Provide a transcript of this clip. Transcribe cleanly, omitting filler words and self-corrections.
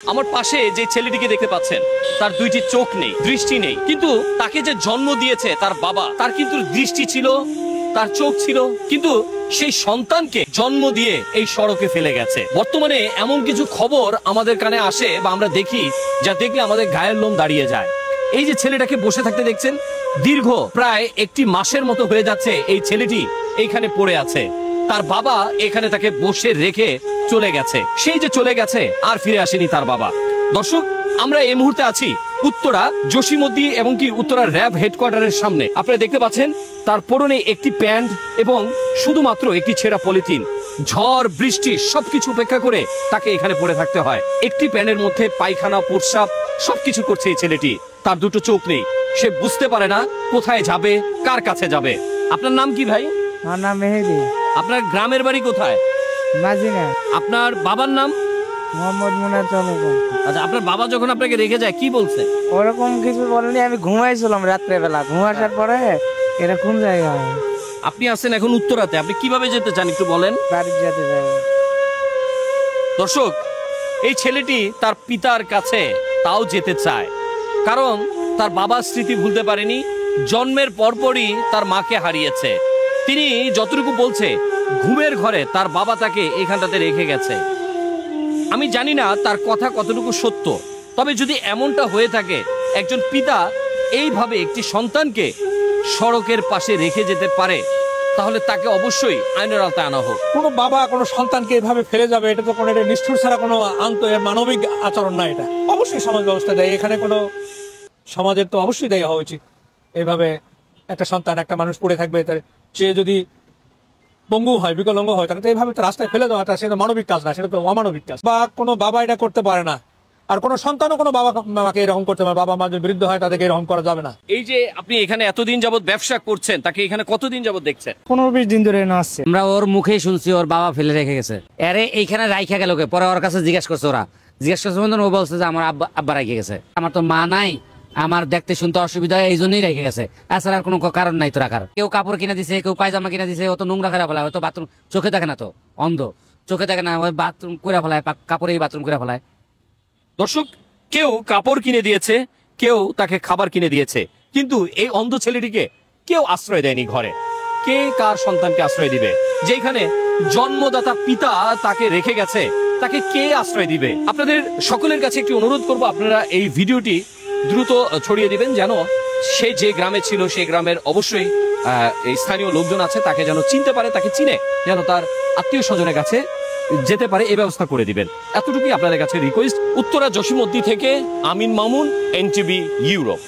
আমার পাশে যে ছেলেটিকে দেখতে পাচ্ছেন, তার দুইটি চোখ নেই, দৃষ্টি নেই, কিন্তু তাকে যে জন্ম দিয়েছে তার বাবা, তার কিন্তু দৃষ্টি ছিল, তার চোখ ছিল, কিন্তু সেই সন্তানকে জন্ম দিয়ে এই সড়কে ফেলে গেছে। বর্তমানে এমন কিছু খবর আমাদের কানে আসে বা আমরা দেখি, যা দেখলে আমাদের গায়ের লোম দাঁড়িয়ে যায়। এই যে ছেলেটাকে বসে থাকতে দেখছেন, দীর্ঘ প্রায় 1 মাসের মতো হয়ে যাচ্ছে এই ছেলেটি এইখানে পড়ে আছে। তার বাবা এখানে তাকে বসে রেখে চলে গেছে। সেই যে চলে গেছে আর ফিরে আসেনি তার বাবা। দর্শক, আমরা এই মুহূর্তে আছি উত্তরা জসিমউদ্দি এবং কি উত্তরা র্যাব হেডকোয়ার্টারের সামনে। আপনারা দেখতে পাচ্ছেন তার পরনে একটি প্যান্ট এবং শুধুমাত্র একটি ছেঁড়া পলিথিন। ঝড় বৃষ্টি সবকিছু উপেক্ষা করে তাকে এখানে পড়ে থাকতে হয়। একটি প্যানের মধ্যে পায়খানা প্রস্রাব সবকিছু করছে এই ছেলেটি। তার দুটো চোখ নেই, সে বুঝতে পারে না কোথায় যাবে, কার কাছে যাবে। আপনার নাম কি ভাই? আমার নাম মেহেদি। আপনার গ্রামের বাড়ি কোথায়? মাজিনা। আপনার বাবার নাম? মোহাম্মদ মুনার চলক। আচ্ছা, আপনার বাবা যখন আপনাকে রেখে যায় কি বলছে? ওরকম কিছু বলেনি, আমি ঘুমাইছিলাম রাত্রেবেলা। ঘুমাসার পরে এরকম জায়গা। আপনি আছেন এখন উত্তরাতে, আপনি কিভাবে যেতে চান একটু বলেন। বাড়ি যেতে যাই। দর্শক, এই ছেলেটি তার পিতার কাছে তাও যেতে চায়, কারণ তার বাবার স্মৃতি ভুলতে পারেনি। জন্মের পরপরই তার মাকে হারিয়েছে। তিনি যতটুকু বলছে, ঘুমের ঘরে তার বাবা তাকে এখানটাতে রেখে গেছে। আমি জানি না তার কথা কতটুকু সত্য, তবে যদি এমনটা হয়ে থাকে, একজন পিতা এইভাবে একটি সন্তানকে সড়কের পাশে রেখে যেতে পারে, তাহলে তাকে অবশ্যই আইনের আওতায় আনা হোক। কোনো বাবা কোনো সন্তানকে এভাবে ফেলে যাবে, এটা তো কোনো নিষ্ঠুর ছাড়া কোনো মানবিক আচরণ না। এটা অবশ্যই সমাজ ব্যবস্থা দেয়, এখানে কোনো সমাজের তো অবশ্যই দেয় হওয়া উচিত। এইভাবে একটা সন্তান, একটা মানুষ পড়ে থাকবে, সে যদি পঙ্গু হয়, বিকলাঙ্গ হয়, তাহলে তো এইভাবে তো রাস্তায় ফেলে দেওয়াটা সেটা মানবিক কাজ না, সেটা তো অমানবিক কাজ। বা কোনো বাবা এটা করতে পারে না, আর কোনো সন্তানও কোনো বাবা মাকে এরকম করতে পারে। বাবা মা যদি বিরুদ্ধ হয়, তাদেরকে এরকম করা যাবে না। এই যে আপনি এখানে এতদিন যাবত ব্যবসা করছেন, তাকে এখানে কতদিন যাবত দেখছেন? 15-20 দিন ধরে আসছে। আমরা ওর মুখেই শুনছি ওর বাবা ফেলে রেখে গেছে। আরে এইখানে রাইখা গেল কে? পরে ওর কাছে জিজ্ঞেস করছে, জিজ্ঞেস করছে, ও বলছে যে আমার আব্বা রেখে গেছে। আমার তো মা নাই, আমার দেখতে শুনতে অসুবিধা হয়, এই জন্যই রেখে গেছে। এছাড়া আর কোনো কারণ নাই তো রাখার। কেউ কাপড় কিনে দিছে, কেউ পায়জামা কিনে দিছে, ও তো নোংরা করে ফেলায়। হয়তো বাথরুম চোখে দেখে না, তো অন্ধ, চোখে দেখে না, ওই বাথরুম করে ফেলায়, কাপড়েই বাথরুম করে ফেলায়। দর্শক, কেউ কাপড় কিনে দিয়েছে, কেউ তাকে খাবার কিনে দিয়েছে, কিন্তু এই অন্ধ ছেলেটিকে কেউ আশ্রয় দেয়নি ঘরে। কে কার সন্তানকে আশ্রয় দিবে? যেখানে জন্মদাতা পিতা তাকে রেখে গেছে, তাকে কে আশ্রয় দিবে? আপনাদের সকলের কাছে একটি অনুরোধ করব, আপনারা এই ভিডিওটি দ্রুত ছড়িয়ে দিবেন, যেন সে যে গ্রামে ছিল সেই গ্রামের অবশ্যই স্থানীয় লোকজন আছে, তাকে যেন চিনতে পারে, তাকে চিনে যেন তার আত্মীয় স্বজনের কাছে যেতে পারে, এই ব্যবস্থা করে দিবেন। এতটুকুই আপনাদের কাছে রিকোয়েস্ট। উত্তরা জসিমউদ্দি থেকে আমিন মামুন, NTV ইউরোপ।